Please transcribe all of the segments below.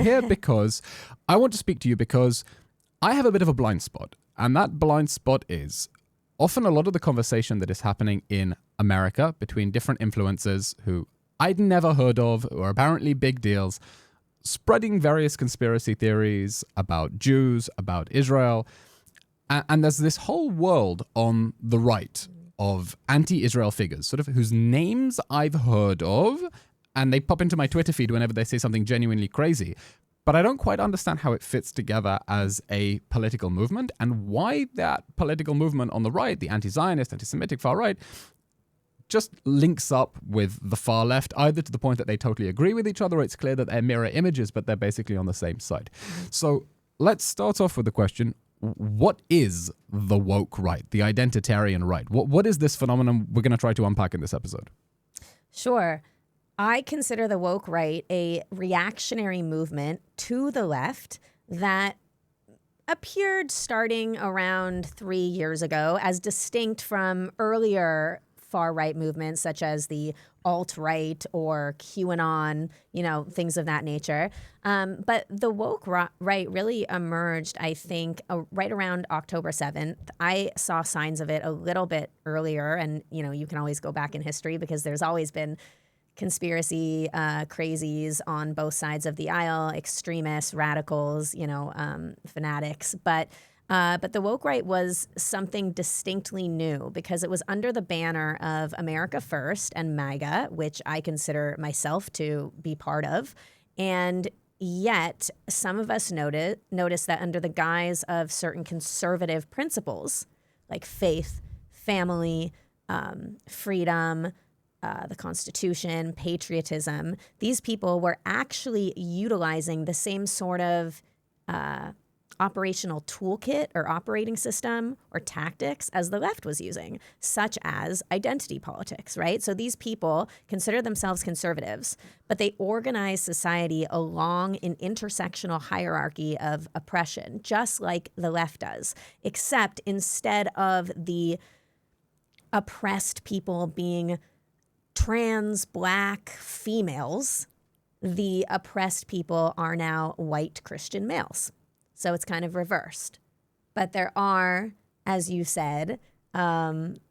here because I want to speak to you because I have a bit of a blind spot. And that blind spot is often a lot of the conversation that is happening in America between different influencers who I'd never heard of, who are apparently big deals, spreading various conspiracy theories about Jews, about Israel. And there's this whole world on the right of anti-Israel figures, sort of whose names I've heard of, and they pop into my Twitter feed whenever they say something genuinely crazy. But I don't quite understand how it fits together as a political movement and why that political movement on the right, the anti-Zionist, anti-Semitic far right, just links up with the far left, either to the point that they totally agree with each other, or it's clear that they're mirror images, but they're basically on the same side. So let's start off with the question, what is the woke right, the identitarian right? What is this phenomenon we're going to try to unpack in this episode? Sure. I consider the woke right a reactionary movement to the left that appeared starting around 3 years ago as distinct from earlier far-right movements such as the alt-right or QAnon, things of that nature. But the woke right really emerged, I think, right around October 7th. I saw signs of it a little bit earlier, and, you can always go back in history because there's always been conspiracy crazies on both sides of the aisle, extremists, radicals, fanatics. But the woke right was something distinctly new because it was under the banner of America First and MAGA, which I consider myself to be part of. And yet some of us noticed that under the guise of certain conservative principles like faith, family, freedom, the Constitution, patriotism, these people were actually utilizing the same sort of operational toolkit or operating system or tactics as the left was using, such as identity politics, right? So these people consider themselves conservatives, but they organize society along an intersectional hierarchy of oppression, just like the left does, except instead of the oppressed people being trans, black females, the oppressed people are now white Christian males. So it's kind of reversed. But there are, as you said,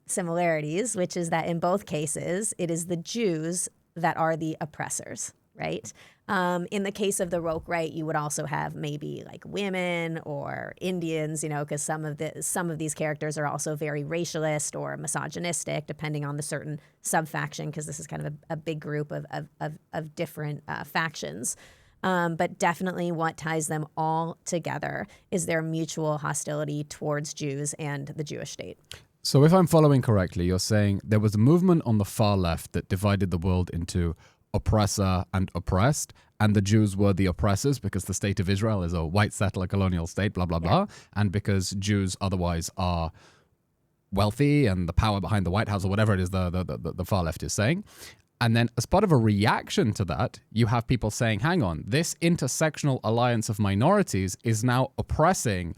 similarities, which is that in both cases, it is the Jews that are the oppressors, right? In the case of the woke right, you would also have maybe like women or Indians, because some of these characters are also very racialist or misogynistic, depending on the certain subfaction, because this is kind of a big group of different factions. But definitely what ties them all together is their mutual hostility towards Jews and the Jewish state. So if I'm following correctly, you're saying there was a movement on the far left that divided the world into oppressor and oppressed, and the Jews were the oppressors because the state of Israel is a white settler colonial state, blah, blah, blah, and because Jews otherwise are wealthy and the power behind the White House or whatever it is the far left is saying. And then as part of a reaction to that, you have people saying, hang on, this intersectional alliance of minorities is now oppressing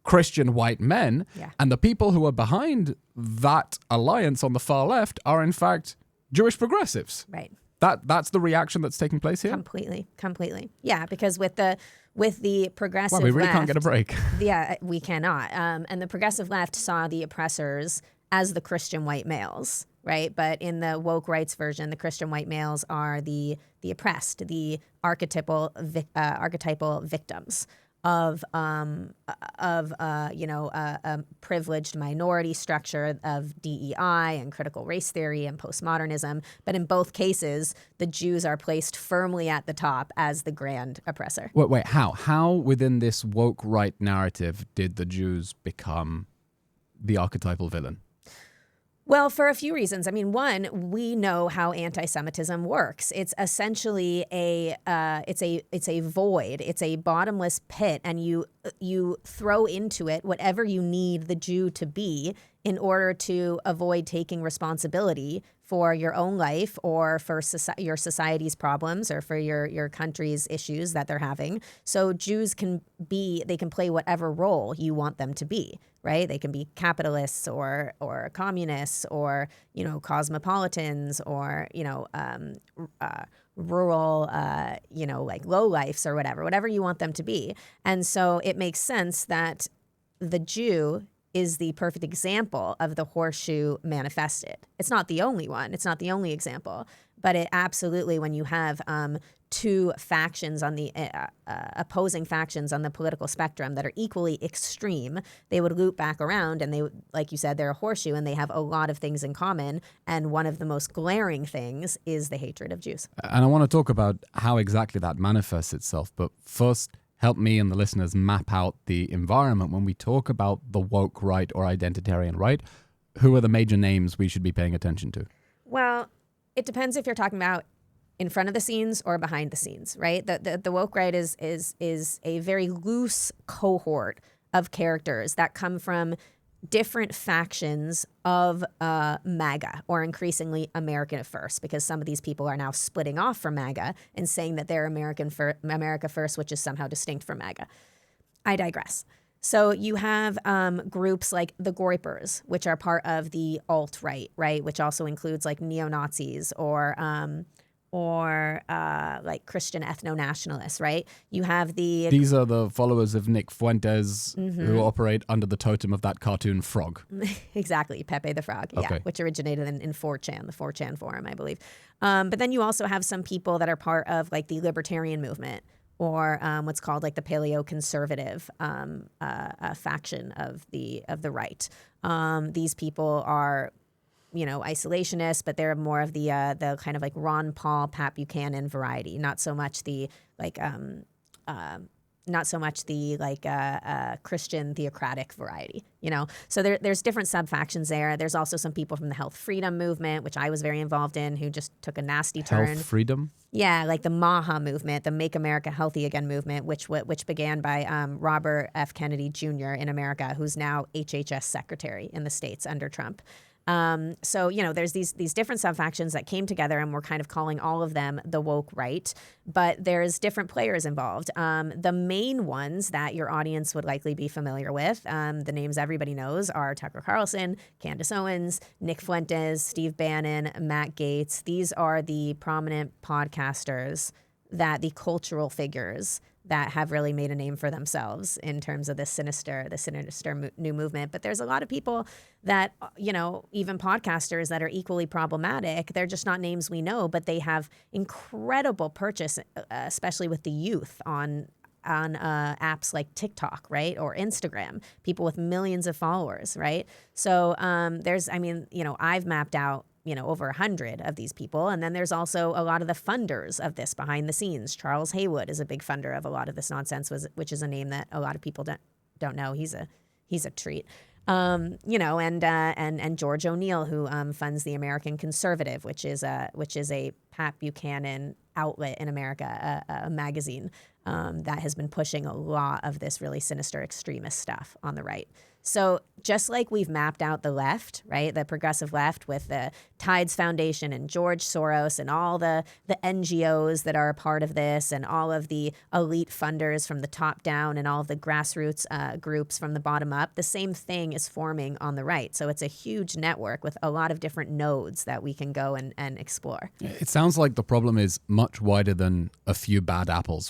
Christian white men. Yeah. And the people who are behind that alliance on the far left are, in fact, Jewish progressives. Right. That's the reaction that's taking place here? Completely. Yeah, because with the progressive we really left, can't get a break. Yeah, we cannot. And the progressive left saw the oppressors as the Christian white males, right? But in the woke rights version, the Christian white males are the oppressed, the archetypal victims of a privileged minority structure of DEI and critical race theory and postmodernism. But in both cases, the Jews are placed firmly at the top as the grand oppressor. Wait, how? How within this woke right narrative did the Jews become the archetypal villain? Well, for a few reasons. I mean, one, we know how anti-Semitism works. It's essentially it's a void. It's a bottomless pit, and you throw into it whatever you need the Jew to be in order to avoid taking responsibility for your own life or for your society's problems or for your country's issues that they're having. So Jews can play whatever role you want them to be, right? They can be capitalists or communists or, cosmopolitans or, rural, like lowlifes or whatever you want them to be. And so it makes sense that the Jew is the perfect example of the horseshoe manifested. It's not the only one. It's not the only example. But it absolutely, when you have two factions on the opposing factions on the political spectrum that are equally extreme, they would loop back around and they, like you said, they're a horseshoe and they have a lot of things in common. And one of the most glaring things is the hatred of Jews. And I want to talk about how exactly that manifests itself. But first, help me and the listeners map out the environment when we talk about the woke right or identitarian right. Who are the major names we should be paying attention to? Well, it depends if you're talking about in front of the scenes or behind the scenes, right? The woke right is a very loose cohort of characters that come from different factions of MAGA, or increasingly America First, because some of these people are now splitting off from MAGA and saying that they're America First, which is somehow distinct from MAGA. I digress. So you have groups like the Groypers, which are part of the alt-right, right? Which also includes like neo-Nazis or like Christian ethno-nationalists, right? You have These are the followers of Nick Fuentes who operate under the totem of that cartoon frog. Exactly, Pepe the Frog, yeah, Okay. which originated in 4chan, the 4chan forum, I believe. But then you also have some people that are part of like the libertarian movement, or what's called like the paleoconservative faction of the right. These people are, isolationists, but they're more of the kind of like Ron Paul, Pat Buchanan variety. Not so much the Christian theocratic variety, So there's different sub-factions there. There's also some people from the health freedom movement, which I was very involved in, who just took a nasty turn. Health freedom? Yeah, like the MAHA movement, the Make America Healthy Again movement, which began by Robert F. Kennedy Jr. in America, who's now HHS secretary in the States under Trump. So, there's these different sub-factions that came together, and we're kind of calling all of them the woke right, but there's different players involved. The main ones that your audience would likely be familiar with, the names everybody knows, are Tucker Carlson, Candace Owens, Nick Fuentes, Steve Bannon, Matt Gaetz. These are the prominent podcasters, the cultural figures that have really made a name for themselves in terms of the sinister new movement. But there's a lot of people that, even podcasters that are equally problematic. They're just not names we know, but they have incredible purchase, especially with the youth on apps like TikTok, right? Or Instagram, people with millions of followers, right? So I've mapped out over 100 of these people. And then there's also a lot of the funders of this behind the scenes. Charles Haywood is a big funder of a lot of this nonsense, which is a name that a lot of people don't know. He's a treat. And George O'Neill, who funds the American Conservative, which is a Pat Buchanan outlet in America, a magazine that has been pushing a lot of this really sinister extremist stuff on the right. So just like we've mapped out the left, right, the progressive left with the Tides Foundation and George Soros and all the NGOs that are a part of this and all of the elite funders from the top down and all of the grassroots groups from the bottom up, the same thing is forming on the right. So it's a huge network with a lot of different nodes that we can go and explore. It sounds like the problem is much wider than a few bad apples,